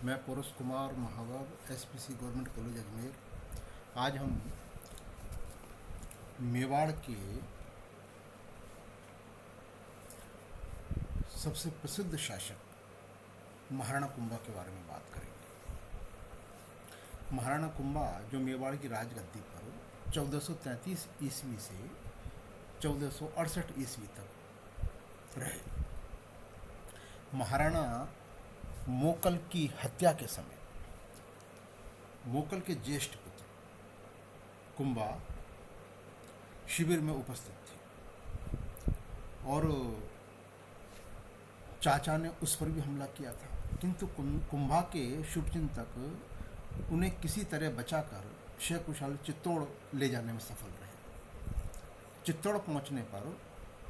मैं पुरुष कुमार महावर SPC government college Ajmer. आज हम मेवाड़ के सबसे प्रसिद्ध शासक महाराणा कुंभा के बारे में बात करेंगे। महाराणा कुंभा जो मेवाड़ की राजगद्दी पर 1433 ईस्वी से 1468 ईस्वी तक रहे। महाराणा मोकल की हत्या के समय मोकल के ज्येष्ठ पुत्र कुंभा शिविर में उपस्थित थे और चाचा ने उस पर भी हमला किया था, किंतु कुंभा के शुभचिंतक उन्हें किसी तरह बचाकर सकुशल चित्तौड़ ले जाने में सफल रहे। चित्तौड़ पहुंचने पर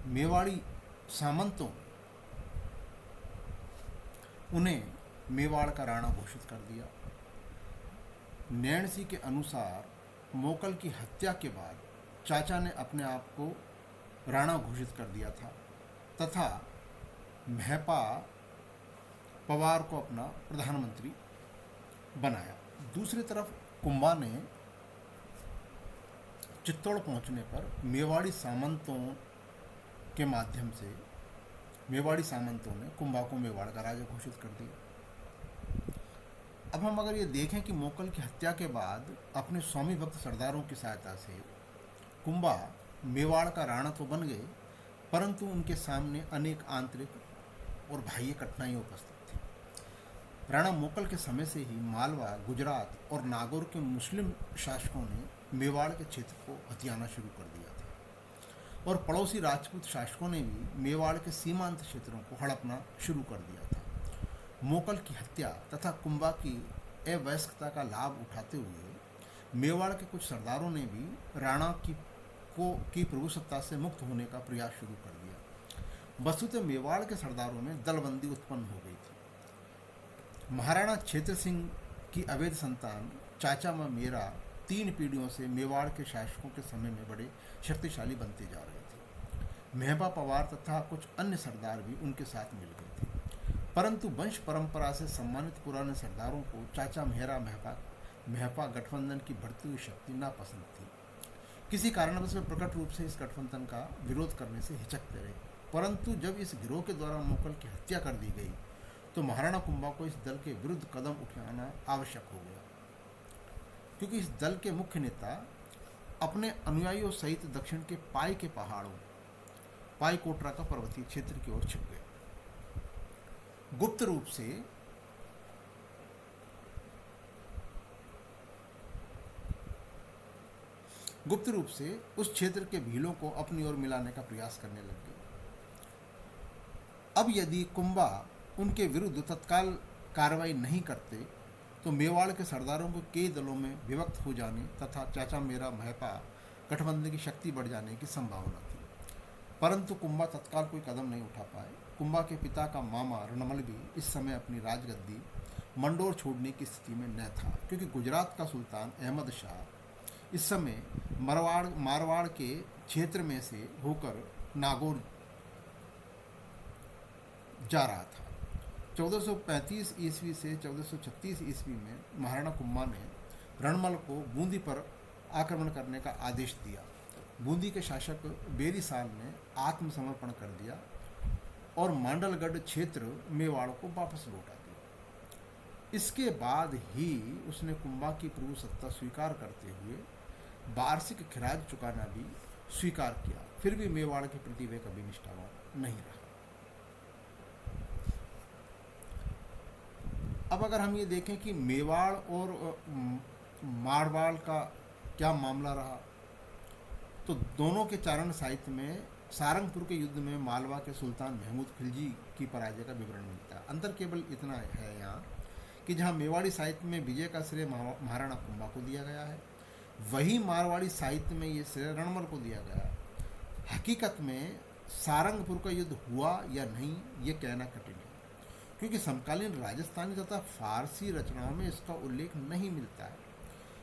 मेवाड़ी सामंतों उन्हें मेवाड़ का राणा घोषित कर दिया। नैणसी के अनुसार मोकल की हत्या के बाद चाचा ने अपने आप को राणा घोषित कर दिया था तथा महपा पवार को अपना प्रधानमंत्री बनाया। दूसरी तरफ कुंभा ने चित्तौड़ पहुंचने पर मेवाड़ी सामंतों ने कुंभा को मेवाड़ का राजा घोषित कर दिया। अब हम अगर ये देखें कि मोकल की हत्या के बाद अपने स्वामी भक्त सरदारों की सहायता से कुंभा मेवाड़ का राणा तो बन गए, परंतु उनके सामने अनेक आंतरिक और बाह्य कठिनाइयाँ उपस्थित थी। राणा मोकल के समय से ही मालवा, गुजरात और नागौर के मुस्लिम शासकों ने मेवाड़ के क्षेत्र को हथियाना शुरू कर दिया था और पड़ोसी राजपूत शासकों ने भी मेवाड़ के सीमांत क्षेत्रों को हड़पना शुरू कर दिया था। मोकल की हत्या तथा कुंभा की अवयस्कता का लाभ उठाते हुए मेवाड़ के कुछ सरदारों ने भी राणा की प्रभुसत्ता से मुक्त होने का प्रयास शुरू कर दिया। वस्तुतः मेवाड़ के सरदारों में दलबंदी उत्पन्न हो गई थी। महाराणा क्षेत्र सिंह की अवैध संतान चाचा मेरा 3 पीढ़ियों से मेवाड़ के शासकों के समय में बड़े शक्तिशाली बनते जा रहे थे। महपा पवार तथा कुछ अन्य सरदार भी उनके साथ मिल गए थे, परंतु वंश परंपरा से सम्मानित पुराने सरदारों को चाचा महपा गठबंधन की बढ़ती हुई शक्ति नापसंद थी। किसी कारणवश वे प्रकट रूप से इस गठबंधन का विरोध करने से हिचकते रहे, परंतु जब इस गिरोह के द्वारा मोकल की हत्या कर दी गई तो महाराणा कुंभा को इस दल के विरुद्ध कदम उठाना आवश्यक हो गया, क्योंकि इस दल के मुख्य नेता अपने अनुयायियों सहित दक्षिण के पाई के पहाड़ों पाई कोटरा का पर्वतीय क्षेत्र की ओर छिप गए। गुप्त रूप से उस क्षेत्र के भीलों को अपनी ओर मिलाने का प्रयास करने लग गए। अब यदि कुंभा उनके विरुद्ध तत्काल कार्रवाई नहीं करते तो मेवाड़ के सरदारों को कई दलों में विभक्त हो जाने तथा चाचा मेरा महपा गठबंधन की शक्ति बढ़ जाने की संभावना थी, परंतु कुंभा तत्काल कोई कदम नहीं उठा पाए। कुंभा के पिता का मामा रणमल भी इस समय अपनी राजगद्दी मंडोर छोड़ने की स्थिति में न था, क्योंकि गुजरात का सुल्तान अहमद शाह इस समय मारवाड़ के क्षेत्र में से होकर नागौर जा रहा था। 1435 ईस्वी से 1436 ईस्वी में महाराणा कुंभा ने रणमल को बूंदी पर आक्रमण करने का आदेश दिया। बूंदी के शासक बेरी साल ने आत्मसमर्पण कर दिया और मांडलगढ़ क्षेत्र मेवाड़ को वापस लौटा दिया। इसके बाद ही उसने कुंभा की प्रभु सत्ता स्वीकार करते हुए वार्षिक खिराज चुकाना भी स्वीकार किया। फिर भी मेवाड़ के प्रति वे कभी निष्ठावान नहीं रहा। अब अगर हम ये देखें कि मेवाड़ और मारवाड़ का क्या मामला रहा, तो दोनों के चारण साहित्य में सारंगपुर के युद्ध में मालवा के सुल्तान महमूद खिलजी की पराजय का विवरण मिलता है। अंतर केवल इतना है यहाँ कि जहाँ मेवाड़ी साहित्य में विजय का श्रेय महाराणा कुंभा को दिया गया है, वही मारवाड़ी साहित्य में ये श्रेय रणमल को दिया गया है। हकीकत में सारंगपुर का युद्ध हुआ या नहीं ये कहना कठिन है, क्योंकि समकालीन राजस्थानी तथा फारसी रचनाओं में इसका उल्लेख नहीं मिलता है।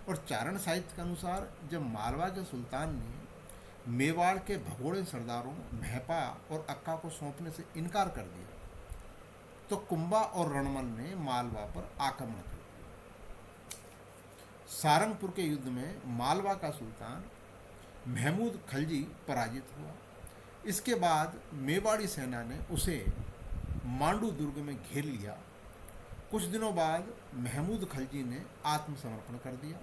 और चारण साहित्य के अनुसार जब मालवा के सुल्तान ने मेवाड़ के भगोड़े सरदारों महपा और अक्का को सौंपने से इनकार कर दिया तो कुंभा और रणमल ने मालवा पर आक्रमण कर दिया। सारंगपुर के युद्ध में मालवा का सुल्तान महमूद खलजी पराजित हुआ। इसके बाद मेवाड़ी सेना ने उसे मांडू दुर्ग में घेर लिया। कुछ दिनों बाद महमूद खलजी ने आत्मसमर्पण कर दिया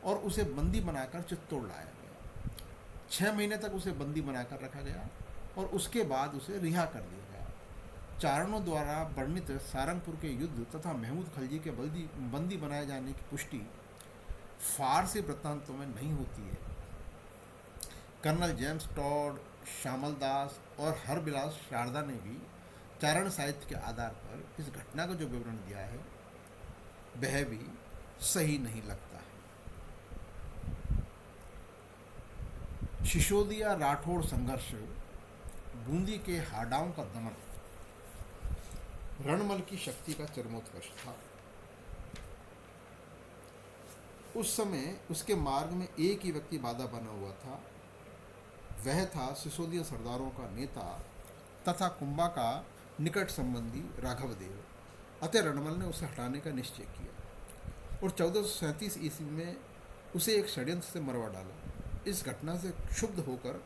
और उसे बंदी बनाकर चित्तौड़ लाया गया। 6 महीने तक उसे बंदी बनाकर रखा गया और उसके बाद उसे रिहा कर दिया गया। चारणों द्वारा वर्णित सारंगपुर के युद्ध तथा महमूद खलजी के बंदी बनाए जाने की पुष्टि फारसी वृत्तांतों में नहीं होती है। कर्नल जेम्स टॉड, श्यामल दास और हरबिलास शारदा ने भी चारण साहित्य के आधार पर इस घटना का जो विवरण दिया है वह भी सही नहीं लगता है। सिसोदिया राठौड़ संघर्ष, बूंदी के हाडाओं का दमन, रणमल की शक्ति का चरमोत्कर्ष था। उस समय उसके मार्ग में एक ही व्यक्ति बाधा बना हुआ था, वह था सिसोदिया सरदारों का नेता तथा कुंभा का निकट संबंधी राघव देव। अतः रणमल ने उसे हटाने का निश्चय किया और 1437 ईस्वी में उसे एक षड्यंत्र से मरवा डाला। इस घटना से क्षुब्ध होकर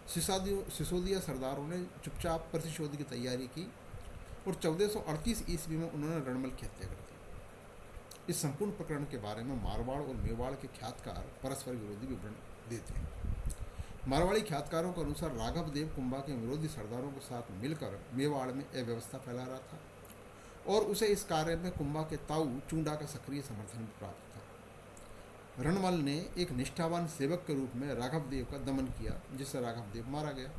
सिसोदिया सरदारों ने चुपचाप प्रतिशोध की तैयारी की और 1438 ईस्वी में उन्होंने रणमल की हत्या कर दी। इस संपूर्ण प्रकरण के बारे में मारवाड़ और मेवाड़ के ख्यातकार परस्पर विरोधी विवरण देते हैं। मारवाड़ी ख्यातकारों के अनुसार राघव देव कुंभा के विरोधी सरदारों के साथ मिलकर मेवाड़ में अव्यवस्था फैला रहा था और उसे इस कार्य में कुंभा के ताऊ चूंडा का सक्रिय समर्थन प्राप्त था। रणमल ने एक निष्ठावान सेवक के रूप में राघव देव का दमन किया, जिससे राघव देव मारा गया।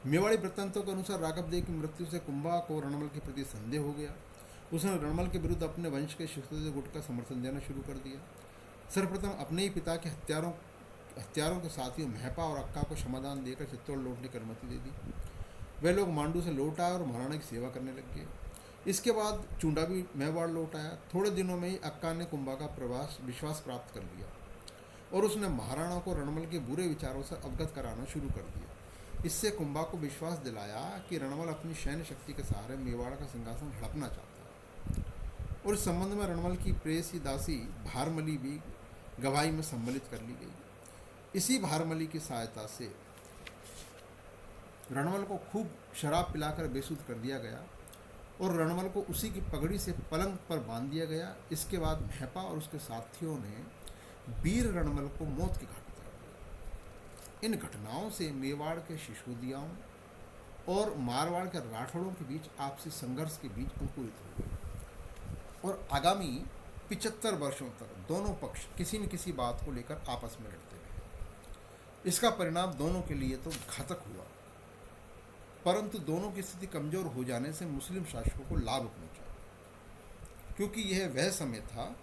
मेवाड़ी वृत्तांतों के अनुसार राघव देव की मृत्यु से कुंभा को रणमल के प्रति संदेह हो गया। उसने रणमल के विरुद्ध अपने वंश के सिसोदिया गुट का समर्थन देना शुरू कर दिया। सर्वप्रथम अपने ही पिता के हत्यारों के साथियों महपा और अक्का को क्षमादान देकर चित्तौड़ लौटने की अनुमति दे दी। वे लोग मांडू से लौट आए और महाराणा की सेवा करने लग गए। इसके बाद चूंडा भी मेवाड़ लौट आया। थोड़े दिनों में ही अक्का ने कुंभा का विश्वास प्राप्त कर लिया और उसने महाराणा को रणमल के बुरे विचारों से अवगत कराना शुरू कर दिया। इससे कुंभा को विश्वास दिलाया कि रणमल अपनी सैन्य शक्ति के सहारे मेवाड़ का सिंहासन हड़पना चाहता है और इस संबंध में रणमल की प्रेयसी दासी भारमली भी गवाही में सम्मिलित कर ली गई। इसी भारमली की सहायता से रणमल को खूब शराब पिलाकर बेसुध कर दिया गया और रणमल को उसी की पगड़ी से पलंग पर बांध दिया गया। इसके बाद महपा और उसके साथियों ने वीर रणमल को मौत के घाट उतार दिया। इन घटनाओं से मेवाड़ के सिसोदियाओं और मारवाड़ के राठौड़ों के बीच आपसी संघर्ष के बीच अंकुरित हो गई और आगामी 75 वर्षों तक दोनों पक्ष किसी न किसी बात को लेकर आपस में लड़ते रहे। इसका परिणाम दोनों के लिए तो घातक हुआ, परंतु दोनों की स्थिति कमजोर हो जाने से मुस्लिम शासकों को लाभ पहुंचा, क्योंकि यह वह समय था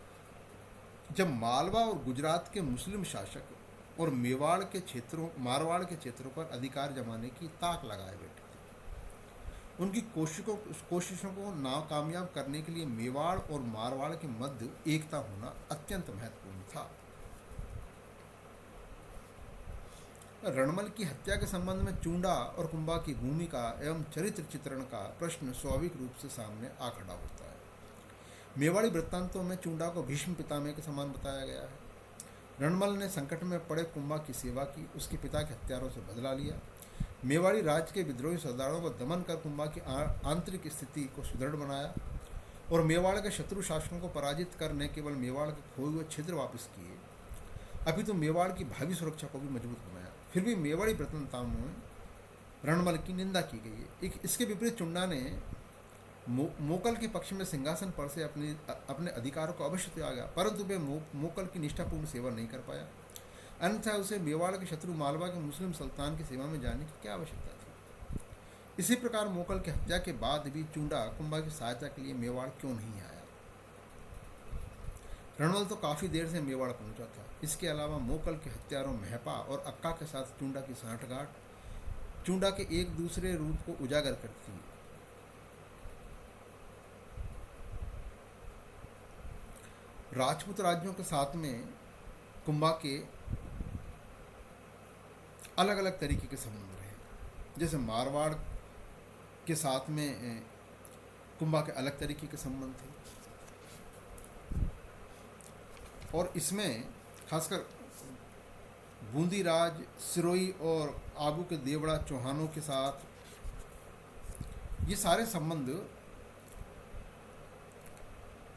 जब मालवा और गुजरात के मुस्लिम शासक और मारवाड़ के क्षेत्रों पर अधिकार जमाने की ताक लगाए बैठे थे। उनकी कोशिशों को नाकामयाब करने के लिए मेवाड़ और मारवाड़ के मध्य एकता होना अत्यंत महत्वपूर्ण था। रणमल की हत्या के संबंध में चूंडा और कुंभा की भूमिका एवं चरित्र चित्रण का प्रश्न स्वाभाविक रूप से सामने आ खड़ा होता है। मेवाड़ी वृत्तांतों में चूंडा को भीष्म पितामह के समान बताया गया है। रणमल ने संकट में पड़े कुंभा की सेवा की, उसके पिता के हत्यारों से बदला लिया। मेवाड़ी राज्य के विद्रोही सरदारों को दमन कर कुंभा की आंतरिक स्थिति को सुदृढ़ बनाया और मेवाड़ के शत्रु शासकों को पराजित कर न केवल मेवाड़ के खोए हुए छिद्र वापस किए, अपितु मेवाड़ की भावी सुरक्षा को भी मजबूत बनाया। फिर भी मेवाड़ी वृत्तांतों में रणमल की निंदा की गई है। इसके विपरीत चुंडा ने मोकल के पक्ष में सिंहासन पर से अपने अधिकारों को अवश्य त्यागा, परंतु वह मोकल की निष्ठापूर्ण सेवा नहीं कर पाया। अन्यथा उसे मेवाड़ के शत्रु मालवा के मुस्लिम सुल्तान की सेवा में जाने की क्या आवश्यकता थी। इसी प्रकार मोकल की हत्या के बाद भी चूंडा कुंभा की सहायता के लिए मेवाड़ क्यों नहीं आया। रणमल तो काफ़ी देर से मेवाड़ पहुंचा था। इसके अलावा मोकल के हत्यारों महपा और अक्का के साथ चूंडा की सांठगांठ चूंडा के एक दूसरे रूप को उजागर करती है। राजपूत राज्यों के साथ में कुंभा के अलग अलग तरीके के संबंध रहे। जैसे मारवाड़ के साथ में कुंभा के अलग तरीके के संबंध थे। और इसमें खासकर बूंदी राज, सिरोही और आबू के देवड़ा चौहानों के साथ ये सारे संबंध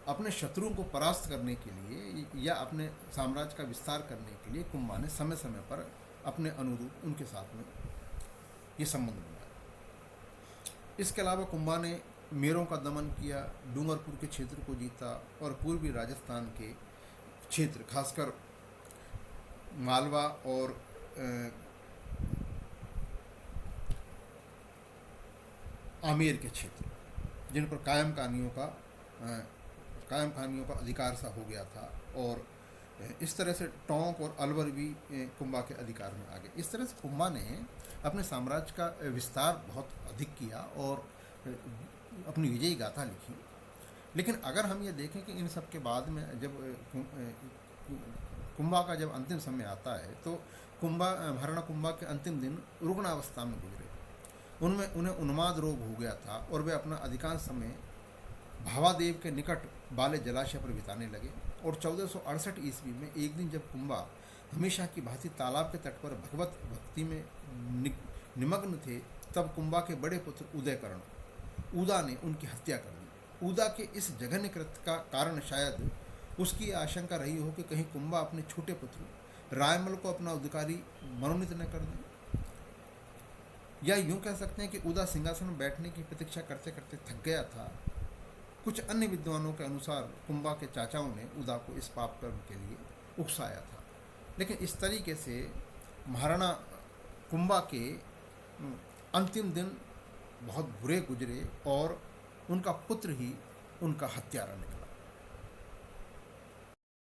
अपने शत्रुओं को परास्त करने के लिए या अपने साम्राज्य का विस्तार करने के लिए कुंभा ने समय समय पर अपने अनुरूप उनके साथ में ये संबंध बनाया। इसके अलावा कुंभा ने मेरों का दमन किया, डूंगरपुर के क्षेत्र को जीता और पूर्वी राजस्थान के क्षेत्र खासकर मालवा और आमेर के क्षेत्र जिन पर कायम खानियों का अधिकार सा हो गया था, और इस तरह से टोंक और अलवर भी कुंभा के अधिकार में आ गए। इस तरह से कुंभा ने अपने साम्राज्य का विस्तार बहुत अधिक किया और अपनी विजयी गाथा लिखी। लेकिन अगर हम ये देखें कि इन सब के बाद में जब कुंभा का जब अंतिम समय आता है तो महाराणा कुंभा के अंतिम दिन रुग्णावस्था में गुजरे। उन्हें उन्माद रोग हो गया था और वे अपना अधिकांश समय भावादेव के निकट बाले जलाशय पर बिताने लगे। और 1468 ईस्वी में एक दिन जब कुंभा हमेशा की भांति तालाब के तट पर भगवत भक्ति में निमग्न थे, तब कुंभा के बड़े पुत्र उदयकर्ण ऊदा ने उनकी हत्या कर दी। ऊदा के इस जघन्य कृत्य का कारण शायद उसकी आशंका रही हो कि कहीं कुंभा अपने छोटे पुत्र रायमल को अपना अधिकारी मनोनीत न कर दें, या यूं कह सकते हैं कि ऊदा सिंहासन में बैठने की प्रतीक्षा करते करते थक गया था। कुछ अन्य विद्वानों के अनुसार कुंभा के चाचाओं ने ऊदा को इस पाप कर्म के लिए उकसाया था। लेकिन इस तरीके से महाराणा कुंभा के अंतिम दिन बहुत बुरे गुजरे और उनका पुत्र ही उनका हत्यारा निकला।